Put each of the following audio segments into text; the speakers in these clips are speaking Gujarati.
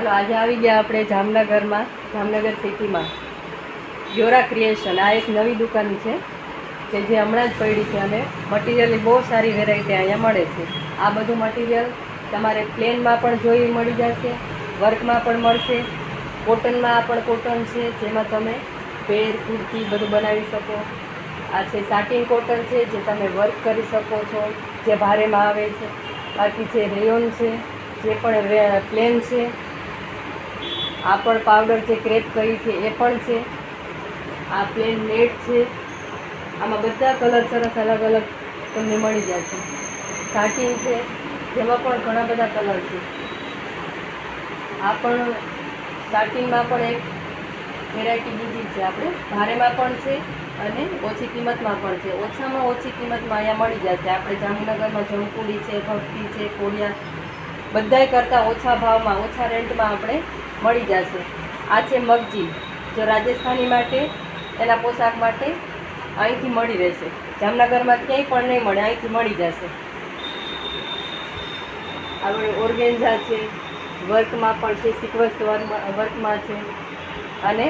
ચાલો આજે આવી ગયા આપણે જામનગરમાં, જામનગર સિટીમાં યોરા ક્રિએશન. આ એક નવી દુકાન છે કે જે હમણાં જ પડી છે અને મટીરિયલની બહુ સારી વેરાયટી અહીંયા મળે છે. આ બધું મટીરિયલ તમારે પ્લેનમાં પણ જોઈ મળી જશે, વર્કમાં પણ મળશે, કોટનમાં પણ કોટન છે જેમાં તમે પેર કુર્તી બધું બનાવી શકો. આ છે સાટિન કોટન છે જે તમે વર્ક કરી શકો છો, જે ભારેમાં આવે છે. બાકી છે રેયોન છે જે પણ પ્લેન છે. આ પણ પાવડર જે ક્રેપ કરી છે એ પણ છે. આ પ્લેન નેટ છે. આમાં બધા કલર સરસ અલગ અલગ તમને મળી જશે. સાટિન છે જેમાં પણ ઘણા બધા કલર છે. આ પણ સાટિનમાં પણ એક વેરાયટી બીજી છે. આપણે ભારેમાં પણ છે અને ઓછી કિંમતમાં પણ છે. ઓછામાં ઓછી કિંમતમાં અહીંયા મળી જશે. આપણે જામનગરમાં જમકુડી છે, ભક્તિ છે, કોડિયા બધાય કરતાં ઓછા ભાવમાં, ઓછા રેન્ટમાં આપણે મળી જશે. આ છે મગજી, જો રાજસ્થાની માટે, એના પોશાક માટે અહીંથી મળી રહેશે. જામનગરમાં ક્યાંય પણ નહીં મળે, અહીંથી મળી જશે. આપણે ઓર્ગેન્ઝા છે, વર્કમાં પણ છે, સિક્વન્સ વર્કમાં છે અને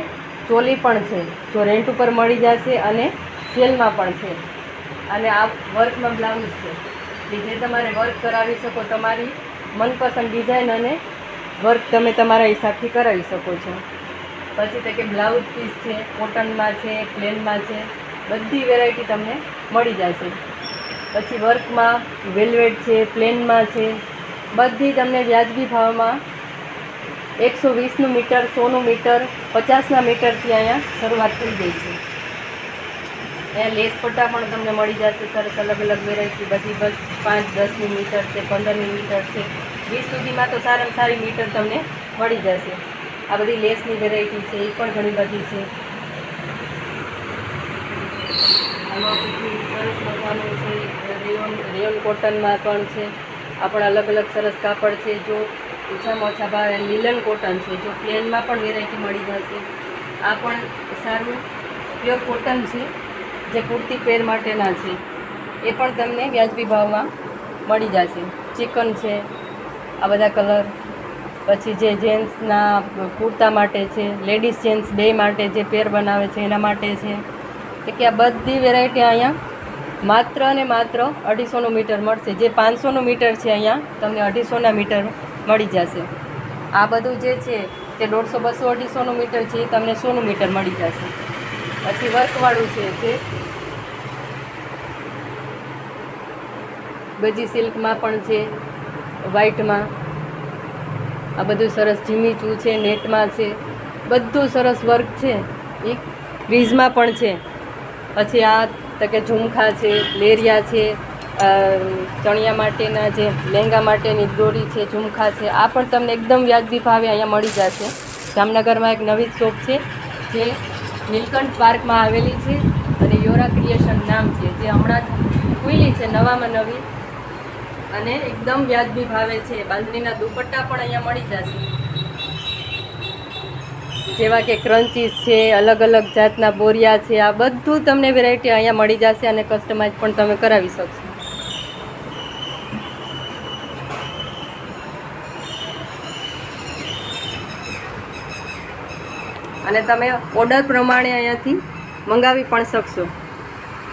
ચોલી પણ છે, જો રેન્ટ ઉપર મળી જશે અને સેલમાં પણ છે. અને આ વર્કમાં બ્લાઉઝ છે કે જે તમારે વર્ક કરાવી શકો, તમારી મનપસંદ ડિઝાઇન અને વર્ક તમે તમારા હિસાબથી કરાવી શકો છો. પછી તો કે બ્લાઉઝ પીસ છે, કોટનમાં છે, પ્લેનમાં છે, બધી વેરાયટી તમને મળી જશે. પછી વર્કમાં વેલ્વેટ છે, પ્લેનમાં છે, બધી તમને વ્યાજબી ભાવમાં 120નું મીટર, 100નું મીટર, 50ના મીટરથી અહીંયા શરૂઆત થઈ ગઈ છે. અહીંયા લેસ પટ્ટા પણ તમને મળી જશે સરસ અલગ અલગ વેરાયટી બધી. બસ 5, 10ની મીટર છે, 15ની મીટર છે, 20 સુધીમાં તો સારામાં સારી મીટર તમને મળી જશે. આ બધી લેસની વેરાયટી છે, એ પણ ઘણી બધી છે. આમાં પછી સરસ મજાનું છે રેયોન કોટનમાં પણ છે. આ પણ અલગ અલગ સરસ કાપડ છે. જો ઓછામાં ઓછા ભાવે લીલન કોટન છે, જો પ્લેનમાં પણ વેરાયટી મળી જશે. આ પણ સારું પ્યોર કોટન છે જે કુર્તી પેર માટેના છે, એ પણ તમને વ્યાજબી ભાવમાં મળી જશે. ચિકન છે, આ બધા કલર. પછી જે જેન્ટ્સના કુર્તા માટે છે, લેડીઝ જેન્ટ્સ બે માટે જે પેર બનાવે છે એના માટે છે. તો કે આ બધી વેરાયટી અહીંયા માત્ર ને માત્ર 250નું મીટર મળશે. જે 500નું મીટર છે અહીંયા તમને 250ના મીટર મળી જશે. આ બધું જે છે તે 150, 200, 250નું મીટર છે એ તમને 100નું મીટર મળી જશે. પછી વર્કવાળું છે જે બજી સિલ્કમાં પણ છે, વ્હાઇટમાં. આ બધું સરસ જીમીચું છે, નેટમાં છે, બધું સરસ વર્ક છે. એ ક્રીઝમાં પણ છે. પછી આ તો કે ઝુમખા છે, લેરિયા છે, ચણિયા માટેના જે લહેંગા માટેની દોરી છે, ઝુમખા છે. આ પણ તમને એકદમ વ્યાજબી ભાવે અહીંયા મળી જશે. જામનગરમાં એક નવી શોપ છે જે નીલકંઠ પાર્કમાં આવેલી છે અને યોરા ક્રિએશન નામ છે, જે હમણાં જ ખુલી છે નવામાં નવી અને એકદમ વ્યાજબી ભાવે છે. બાંધણીના દુપટ્ટા પણ અહીંયા મળી જશે, જેવા કે ક્રન્ચીસ છે, અલગ અલગ જાતના બોરિયા છે. આ બધું તમને વેરાયટી અહીંયા મળી જશે અને કસ્ટમાઇઝ પણ તમે કરાવી શકશો. અને તમે ઓર્ડર પ્રમાણે અહીંયાથી મંગાવી પણ શકશો.